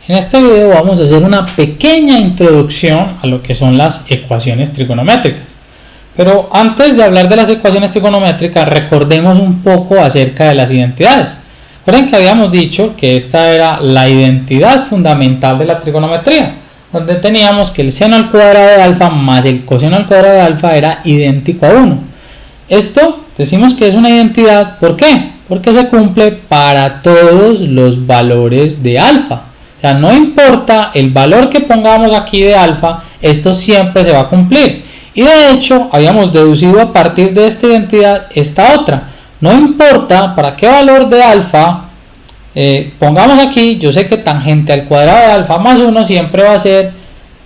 En este video vamos a hacer una pequeña introducción a lo que son las ecuaciones trigonométricas. Pero antes de hablar de las ecuaciones trigonométricas, recordemos un poco acerca de las identidades. Recuerden que habíamos dicho que esta era la identidad fundamental de la trigonometría, donde teníamos que el seno al cuadrado de alfa más el coseno al cuadrado de alfa era idéntico a 1. Esto decimos que es una identidad, ¿por qué? Porque se cumple para todos los valores de alfa. O sea, no importa el valor que pongamos aquí de alfa, esto siempre se va a cumplir. Y de hecho, habíamos deducido a partir de esta identidad esta otra. No importa para qué valor de alfa pongamos aquí, yo sé que tangente al cuadrado de alfa más 1 siempre va a ser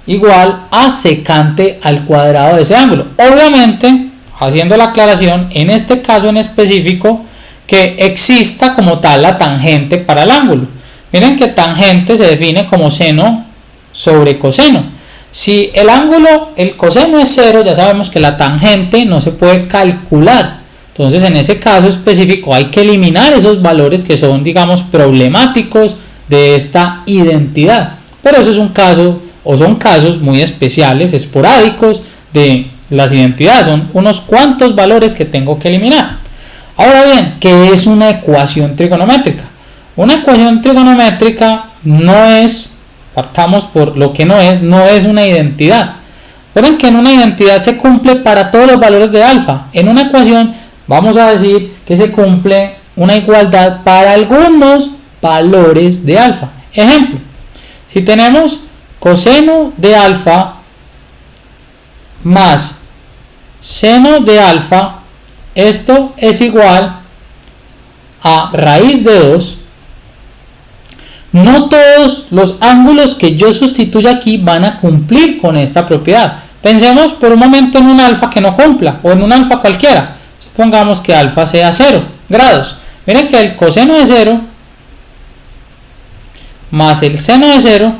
igual a secante al cuadrado de ese ángulo. Obviamente, haciendo la aclaración, en este caso en específico, que exista como tal la tangente para el ángulo. Miren que tangente se define como seno sobre coseno. Si el ángulo, el coseno es 0, ya sabemos que la tangente no se puede calcular. Entonces, en ese caso específico hay que eliminar esos valores que son, digamos, problemáticos de esta identidad. Pero eso es un caso, o son casos muy especiales, esporádicos de las identidades. Son unos cuantos valores que tengo que eliminar. Ahora bien, ¿qué es una ecuación trigonométrica? Una ecuación trigonométrica no es, partamos por lo que no es una identidad. Recuerden que en una identidad se cumple para todos los valores de alfa. En una ecuación vamos a decir que se cumple una igualdad para algunos valores de alfa. Ejemplo, si tenemos coseno de alfa más seno de alfa, esto es igual a raíz de 2. No todos los ángulos que yo sustituya aquí van a cumplir con esta propiedad. Pensemos por un momento en un alfa que no cumpla, o en un alfa cualquiera. Supongamos que alfa sea 0 grados. Miren que el coseno de 0 más el seno de 0,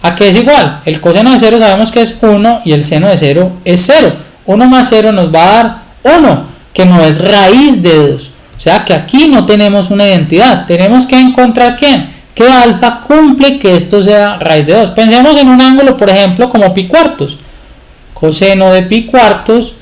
¿a qué es igual? El coseno de 0 sabemos que es 1 y el seno de 0 es 0. 1 más 0 nos va a dar 1, que no es raíz de 2. O sea que aquí no tenemos una identidad. Tenemos que encontrar ¿quién? Que alfa cumple que esto sea raíz de 2. Pensemos en un ángulo, por ejemplo, como pi cuartos. Coseno de pi cuartos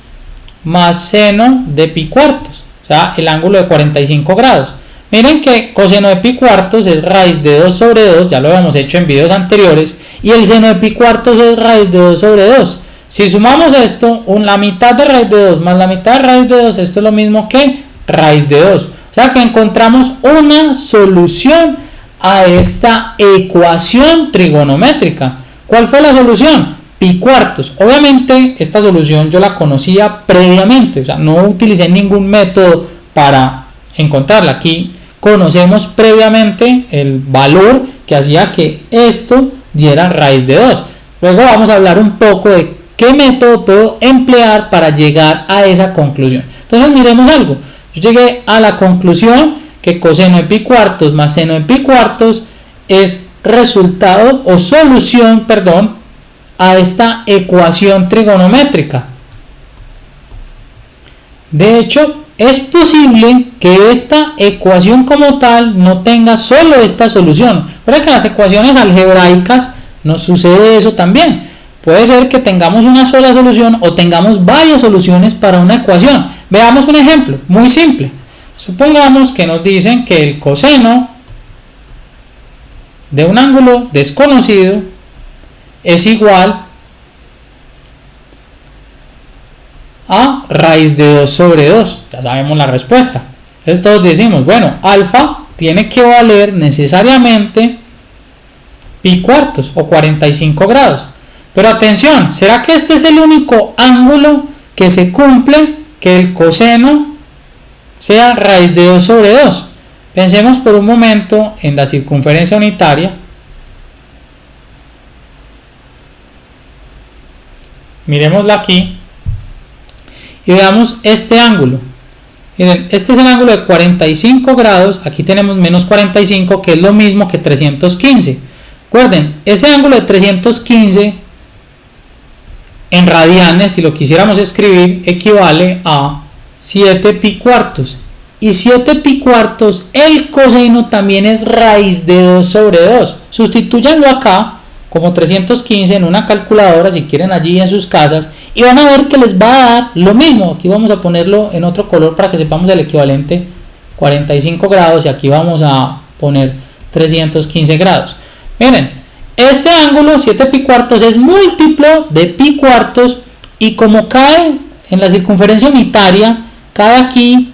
más seno de pi cuartos. O sea, el ángulo de 45 grados. Miren que coseno de pi cuartos es raíz de 2 sobre 2. Ya lo habíamos hecho en videos anteriores. Y el seno de pi cuartos es raíz de 2 sobre 2. Si sumamos esto, la mitad de raíz de 2 más la mitad de raíz de 2, esto es lo mismo que raíz de 2. O sea que encontramos una solución a esta ecuación trigonométrica. ¿Cuál fue la solución? Pi cuartos. Obviamente esta solución yo la conocía previamente, o sea, no utilicé ningún método para encontrarla. Aquí conocemos previamente el valor que hacía que esto diera raíz de 2. Luego vamos a hablar un poco de qué método puedo emplear para llegar a esa conclusión. Entonces miremos algo. Yo llegué a la conclusión que coseno de pi cuartos más seno de pi cuartos es resultado o solución, a esta ecuación trigonométrica. De hecho, es posible que esta ecuación como tal no tenga solo esta solución. Recuerden que en las ecuaciones algebraicas nos sucede eso también. Puede ser que tengamos una sola solución o tengamos varias soluciones para una ecuación. Veamos un ejemplo muy simple. Supongamos que nos dicen que el coseno de un ángulo desconocido es igual a raíz de 2 sobre 2. Ya sabemos la respuesta. Entonces todos decimos, bueno, alfa tiene que valer necesariamente pi cuartos o 45 grados. Pero atención, ¿será que este es el único ángulo que se cumple que el coseno sea raíz de 2 sobre 2? Pensemos por un momento en la circunferencia unitaria. Miremosla aquí y veamos este ángulo. Miren, este es el ángulo de 45 grados. Aquí tenemos menos 45, que es lo mismo que 315. Recuerden, ese ángulo de 315 en radianes, si lo quisiéramos escribir, equivale a 7 pi cuartos. y 7 pi cuartos, el coseno también es raíz de 2 sobre 2. Sustitúyanlo acá como 315 en una calculadora si quieren allí en sus casas y van a ver que les va a dar lo mismo. Aquí vamos a ponerlo en otro color para que sepamos el equivalente, 45 grados, y aquí vamos a poner 315 grados. Miren, este ángulo 7 pi cuartos es múltiplo de pi cuartos y como cae en la circunferencia unitaria, cae aquí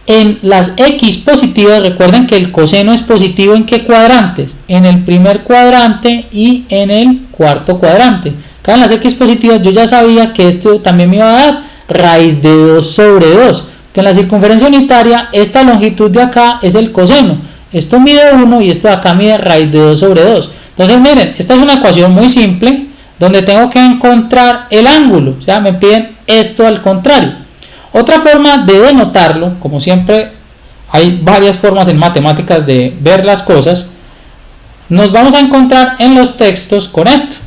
en las x positivas. Recuerden que el coseno es positivo en qué cuadrantes, en el primer cuadrante y en el cuarto cuadrante. Caen las x positivas. Yo ya sabía que esto también me iba a dar raíz de 2 sobre 2, que en la circunferencia unitaria esta longitud de acá es el coseno, esto mide 1 y esto de acá mide raíz de 2 sobre 2. Entonces miren, esta es una ecuación muy simple donde tengo que encontrar el ángulo, o sea, me piden esto al contrario. Otra forma de denotarlo, como siempre hay varias formas en matemáticas de ver las cosas, nos vamos a encontrar en los textos con esto.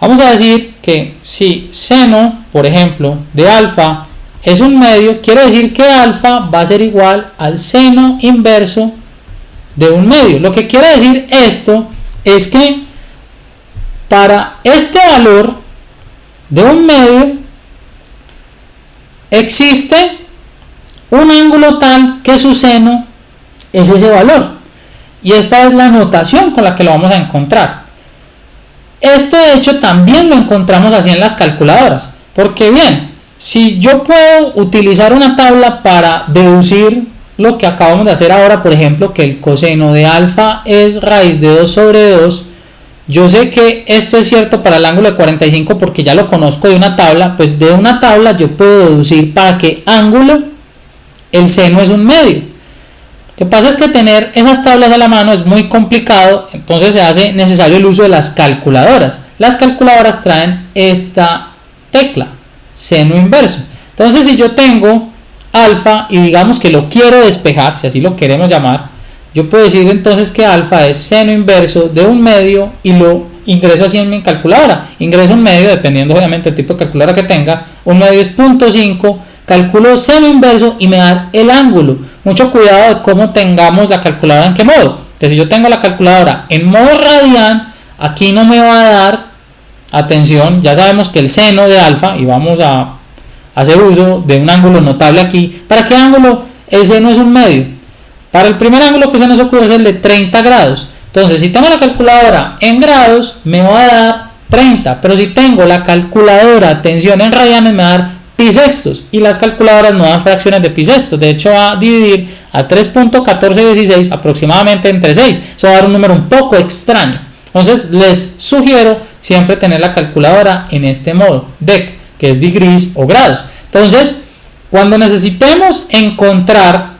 Vamos a decir que si seno, por ejemplo, de alfa es un medio, quiere decir que alfa va a ser igual al seno inverso de un medio. Lo que quiere decir esto es que para este valor de un medio existe un ángulo tal que su seno es ese valor, y esta es la notación con la que lo vamos a encontrar. Esto de hecho también lo encontramos así en las calculadoras, porque bien, si yo puedo utilizar una tabla para deducir lo que acabamos de hacer ahora, por ejemplo, que el coseno de alfa es raíz de 2 sobre 2, yo sé que esto es cierto para el ángulo de 45 porque ya lo conozco de una tabla. Pues de una tabla yo puedo deducir para qué ángulo el seno es un medio. Lo que pasa es que tener esas tablas a la mano es muy complicado, entonces se hace necesario el uso de las calculadoras. Las calculadoras traen esta tecla, seno inverso. Entonces si yo tengo alfa y digamos que lo quiero despejar, si así lo queremos llamar, yo puedo decir entonces que alfa es seno inverso de un medio y lo ingreso así en mi calculadora. Ingreso un medio, dependiendo obviamente del tipo de calculadora que tenga. Un medio es 0.5, calculo seno inverso y me da el ángulo. Mucho cuidado de cómo tengamos la calculadora en qué modo. Que si yo tengo la calculadora en modo radian, aquí no me va a dar, atención, ya sabemos que el seno de alfa, y vamos a hacer uso de un ángulo notable aquí. ¿Para qué ángulo el seno es un medio? Para el primer ángulo que se nos ocurre es el de 30 grados. Entonces, si tengo la calculadora en grados, me va a dar 30. Pero si tengo la calculadora, atención, en radianes, me va a dar pi sextos. Y las calculadoras no dan fracciones de pi sextos. De hecho, va a dividir a 3.1416 aproximadamente entre 6. Eso va a dar un número un poco extraño. Entonces, les sugiero siempre tener la calculadora en este modo, dec, que es degrees o grados. Entonces, cuando necesitemos encontrar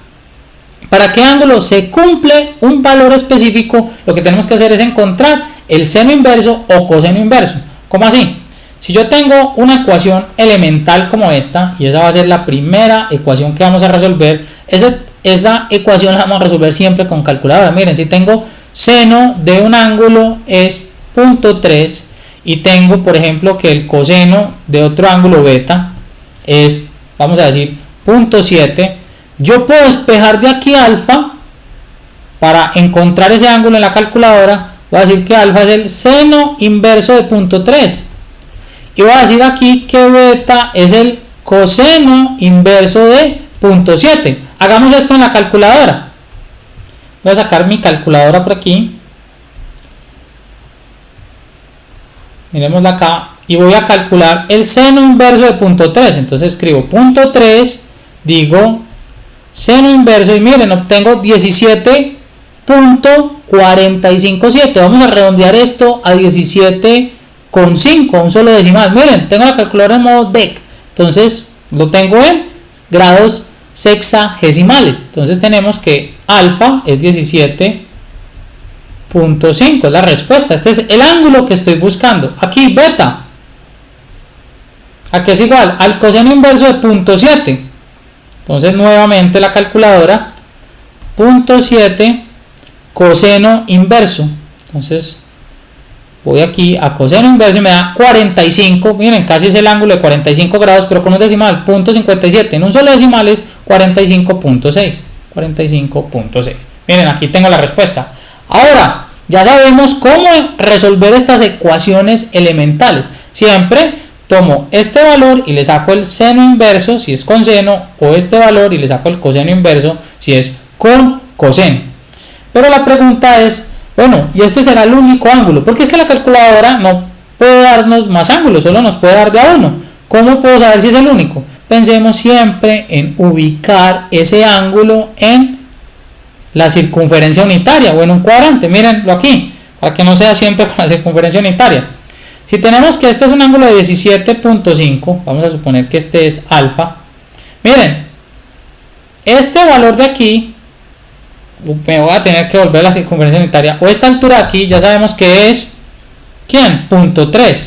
para qué ángulo se cumple un valor específico, lo que tenemos que hacer es encontrar el seno inverso o coseno inverso. ¿Cómo así? Si yo tengo una ecuación elemental como esta, y esa va a ser la primera ecuación que vamos a resolver, esa ecuación la vamos a resolver siempre con calculadora. Miren, si tengo seno de un ángulo es 0.3 y tengo, por ejemplo, que el coseno de otro ángulo beta es, vamos a decir, 0.7, yo puedo despejar de aquí alfa para encontrar ese ángulo en la calculadora. Voy a decir que alfa es el seno inverso de 0.3 y voy a decir aquí que beta es el coseno inverso de 0.7. Hagamos esto en la calculadora. Voy a sacar mi calculadora por aquí, miremosla acá, y voy a calcular el seno inverso de 0.3. Entonces escribo 0.3, digo seno inverso y miren, obtengo 17.457. Vamos a redondear esto a 17,5, un solo decimal. Miren, tengo la calculadora en modo dec, entonces lo tengo en grados sexagesimales. Entonces tenemos que alfa es 17.5, es la respuesta. Este es el ángulo que estoy buscando. Aquí beta, aquí es igual al coseno inverso de 0.7. Entonces nuevamente la calculadora, 0.7 coseno inverso. Entonces voy aquí a coseno inverso y me da 45. Miren, casi es el ángulo de 45 grados, pero con un decimal, 0.57. En un solo decimal es 45.6. 45.6. Miren, aquí tengo la respuesta. Ahora, ya sabemos cómo resolver estas ecuaciones elementales. Siempre tomo este valor y le saco el seno inverso si es con seno, o este valor y le saco el coseno inverso si es con coseno. Pero la pregunta es, bueno, ¿y este será el único ángulo? Porque es que la calculadora no puede darnos más ángulos, solo nos puede dar de a uno. ¿Cómo puedo saber si es el único? Pensemos siempre en ubicar ese ángulo en la circunferencia unitaria o en un cuadrante. Mírenlo aquí, para que no sea siempre con la circunferencia unitaria. Si tenemos que este es un ángulo de 17.5, vamos a suponer que este es alfa. Miren, este valor de aquí, me voy a tener que volver a la circunferencia unitaria, o esta altura de aquí, ya sabemos que es, ¿quién? 0.3,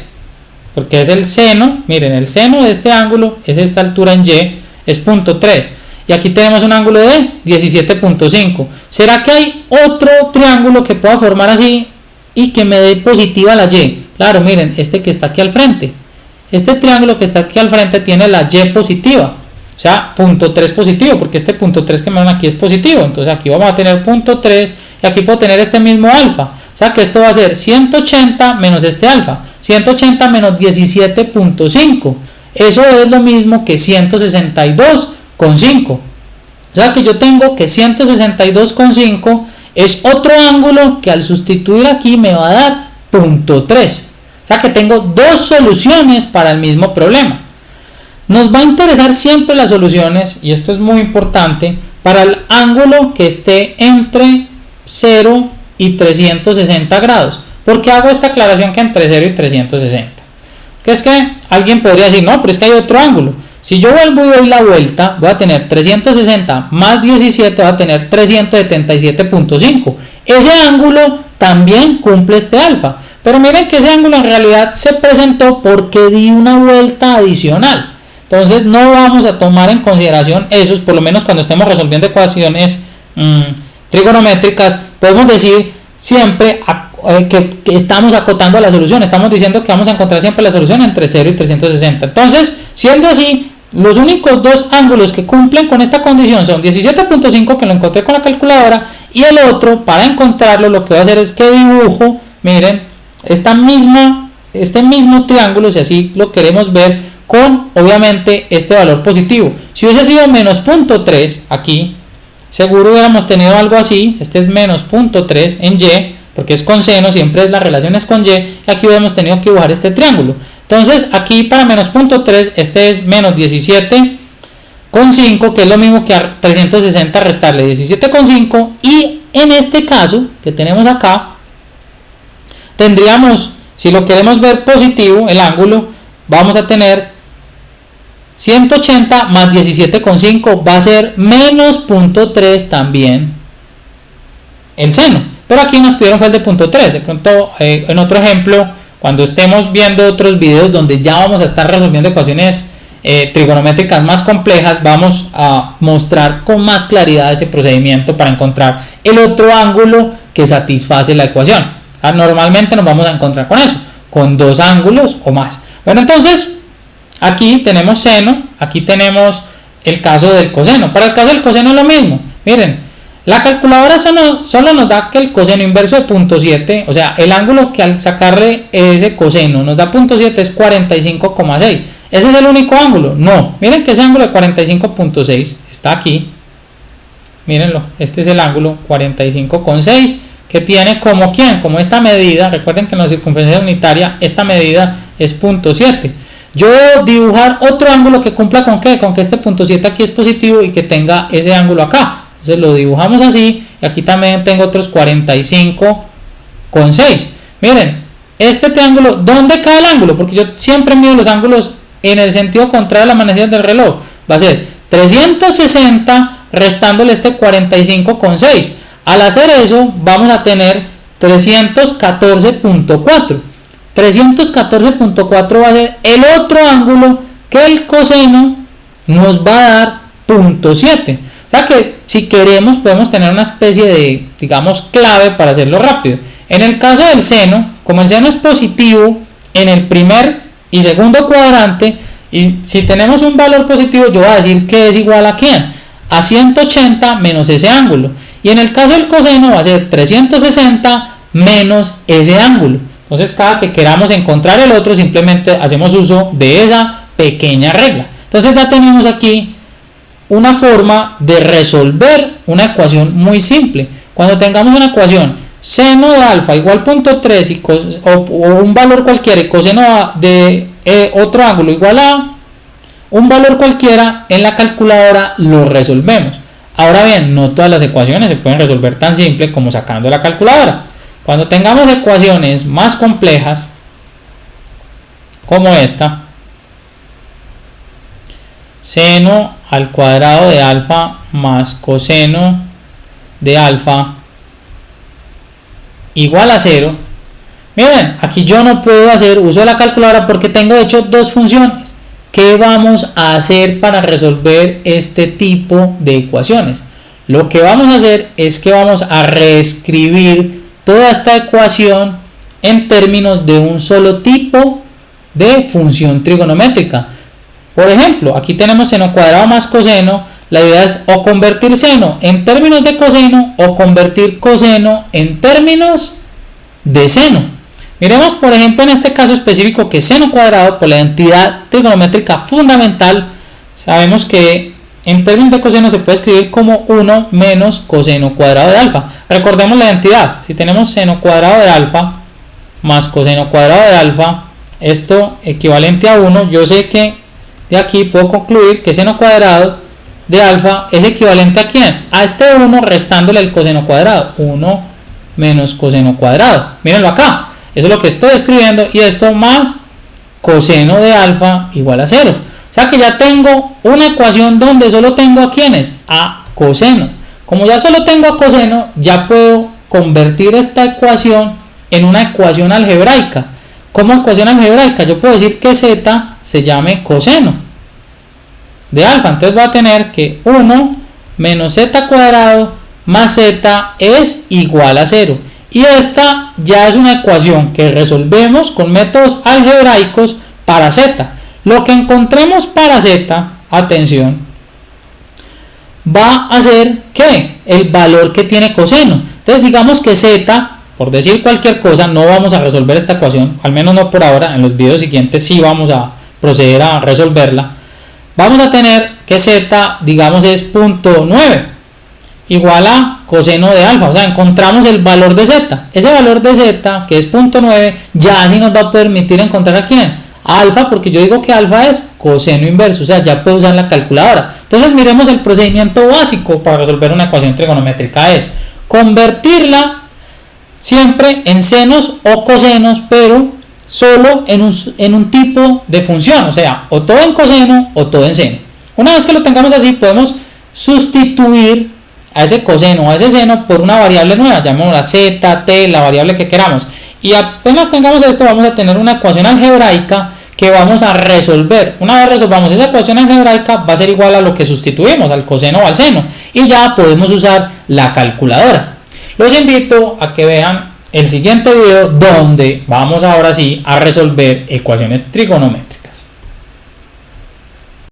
porque es el seno. Miren, el seno de este ángulo es esta altura en Y, es 0.3. Y aquí tenemos un ángulo de 17.5. ¿Será que hay otro triángulo que pueda formar así y que me dé positiva la Y? Claro, miren, este que está aquí al frente. Este triángulo que está aquí al frente tiene la Y positiva. O sea, 0.3 positivo, porque este 0.3 que me dan aquí es positivo. Entonces aquí vamos a tener 0.3 y aquí puedo tener este mismo alfa. O sea que esto va a ser 180 menos este alfa. 180 menos 17.5. Eso es lo mismo que 162,5. O sea que yo tengo que 162,5 es otro ángulo que al sustituir aquí me va a dar 0.3. O sea que tengo dos soluciones para el mismo problema. Nos va a interesar siempre las soluciones, y esto es muy importante, para el ángulo que esté entre 0 y 360 grados. ¿Por qué hago esta aclaración que entre 0 y 360? Que es que alguien podría decir, no, pero es que hay otro ángulo. Si yo vuelvo y doy la vuelta, voy a tener 360 más 17, voy a tener 377.5. Ese ángulo también cumple este alfa. Pero miren que ese ángulo en realidad se presentó porque di una vuelta adicional. Entonces no vamos a tomar en consideración esos, por lo menos cuando estemos resolviendo ecuaciones trigonométricas. Podemos decir siempre que estamos acotando la solución. Estamos diciendo que vamos a encontrar siempre la solución entre 0 y 360. Entonces, siendo así, los únicos dos ángulos que cumplen con esta condición son 17.5, que lo encontré con la calculadora, y el otro, para encontrarlo, lo que voy a hacer es que dibujo, miren, este mismo triángulo, si así lo queremos ver, con obviamente este valor positivo. Si hubiese sido menos 0.3 aquí, seguro hubiéramos tenido algo así. Este es menos 0.3 en Y, porque es con seno, siempre la relación es con Y, y aquí hubiéramos tenido que dibujar este triángulo. Entonces aquí para menos 0.3, este es menos 17,5, que es lo mismo que a 360 restarle 17,5, y en este caso que tenemos acá, tendríamos, si lo queremos ver positivo, el ángulo, vamos a tener 180 más 17,5 va a ser menos 0.3 también el seno. Pero aquí nos pidieron fue el de 0.3. De pronto en otro ejemplo, cuando estemos viendo otros videos donde ya vamos a estar resolviendo ecuaciones trigonométricas más complejas, vamos a mostrar con más claridad ese procedimiento para encontrar el otro ángulo que satisface la ecuación. Normalmente nos vamos a encontrar con eso, con dos ángulos o más. Bueno, entonces aquí tenemos seno, aquí tenemos el caso del coseno. Para el caso del coseno es lo mismo. Miren, la calculadora solo nos da que el coseno inverso de 0.7, o sea, el ángulo que al sacarle ese coseno nos da 0.7 es 45,6. ¿Ese es el único ángulo? No. Miren que ese ángulo de 45,6 está aquí. Mírenlo, este es el ángulo 45,6 que tiene como ¿quién? Como esta medida. Recuerden que en la circunferencia unitaria esta medida es 0.7. Yo debo dibujar otro ángulo que cumpla con ¿qué? Con que este 0.7 aquí es positivo y que tenga ese ángulo acá. Entonces lo dibujamos así, y aquí también tengo otros 45,6. Miren, este triángulo, ¿dónde cae el ángulo? Porque yo siempre mido los ángulos en el sentido contrario a la manecilla del reloj. Va a ser 360 restándole este 45,6. Al hacer eso, vamos a tener 314,4. 314,4 va a ser el otro ángulo que el coseno nos va a dar 0.7. O sea que si queremos podemos tener una especie de, digamos, clave para hacerlo rápido. En el caso del seno, como el seno es positivo en el primer y segundo cuadrante, y si tenemos un valor positivo, yo voy a decir que es igual a ¿quién? a 180 menos ese ángulo. Y en el caso del coseno va a ser 360 menos ese ángulo. Entonces cada que queramos encontrar el otro simplemente hacemos uso de esa pequeña regla. Entonces ya tenemos aquí una forma de resolver una ecuación muy simple. Cuando tengamos una ecuación seno de alfa igual 0.3 o un valor cualquiera y coseno de otro ángulo igual a un valor cualquiera, en la calculadora lo resolvemos. Ahora bien, no todas las ecuaciones se pueden resolver tan simple como sacando la calculadora. Cuando tengamos ecuaciones más complejas, como esta, seno al cuadrado de alfa más coseno de alfa igual a 0. Miren, aquí yo no puedo hacer uso de la calculadora porque tengo de hecho dos funciones. ¿Qué vamos a hacer para resolver este tipo de ecuaciones? Lo que vamos a hacer es que vamos a reescribir toda esta ecuación en términos de un solo tipo de función trigonométrica. Por ejemplo, aquí tenemos seno cuadrado más coseno. La idea es o convertir seno en términos de coseno o convertir coseno en términos de seno. Miremos, por ejemplo, en este caso específico que seno cuadrado, por la identidad trigonométrica fundamental, sabemos que en términos de coseno se puede escribir como 1 menos coseno cuadrado de alfa. Recordemos la identidad. Si tenemos seno cuadrado de alfa más coseno cuadrado de alfa, esto equivalente a 1, yo sé que de aquí puedo concluir que seno cuadrado de alfa es equivalente a ¿quién? A este 1 restándole el coseno cuadrado. 1 menos coseno cuadrado. Mírenlo acá. Eso es lo que estoy escribiendo y esto más coseno de alfa igual a 0. O sea que ya tengo una ecuación donde solo tengo a quiénes, a coseno. Como ya solo tengo a coseno, ya puedo convertir esta ecuación en una ecuación algebraica. ¿Cómo ecuación algebraica? Yo puedo decir que z se llame coseno de alfa. Entonces voy a tener que 1 menos z cuadrado más z es igual a 0. Y esta ya es una ecuación que resolvemos con métodos algebraicos para z. Lo que encontremos para z, atención, va a ser ¿qué? El valor que tiene coseno. Entonces digamos que z, por decir cualquier cosa, no vamos a resolver esta ecuación, al menos no por ahora. En los videos siguientes sí vamos a proceder a resolverla. Vamos a tener que z, digamos, es 0.9 igual a coseno de alfa. O sea, encontramos el valor de z. Ese valor de z, que es 0.9, ya sí nos va a permitir encontrar a quién, a alfa, porque yo digo que alfa es coseno inverso. O sea, ya puedo usar la calculadora. Entonces miremos el procedimiento básico para resolver una ecuación trigonométrica. Es convertirla siempre en senos o cosenos, pero solo en un tipo de función. O sea, o todo en coseno o todo en seno. Una vez que lo tengamos así, podemos sustituir a ese coseno o a ese seno por una variable nueva, llamémosla z, t, la variable que queramos, y apenas tengamos esto vamos a tener una ecuación algebraica que vamos a resolver. Una vez resolvamos esa ecuación algebraica va a ser igual a lo que sustituimos, al coseno o al seno, y ya podemos usar la calculadora. Los invito a que vean el siguiente video donde vamos ahora sí a resolver ecuaciones trigonométricas.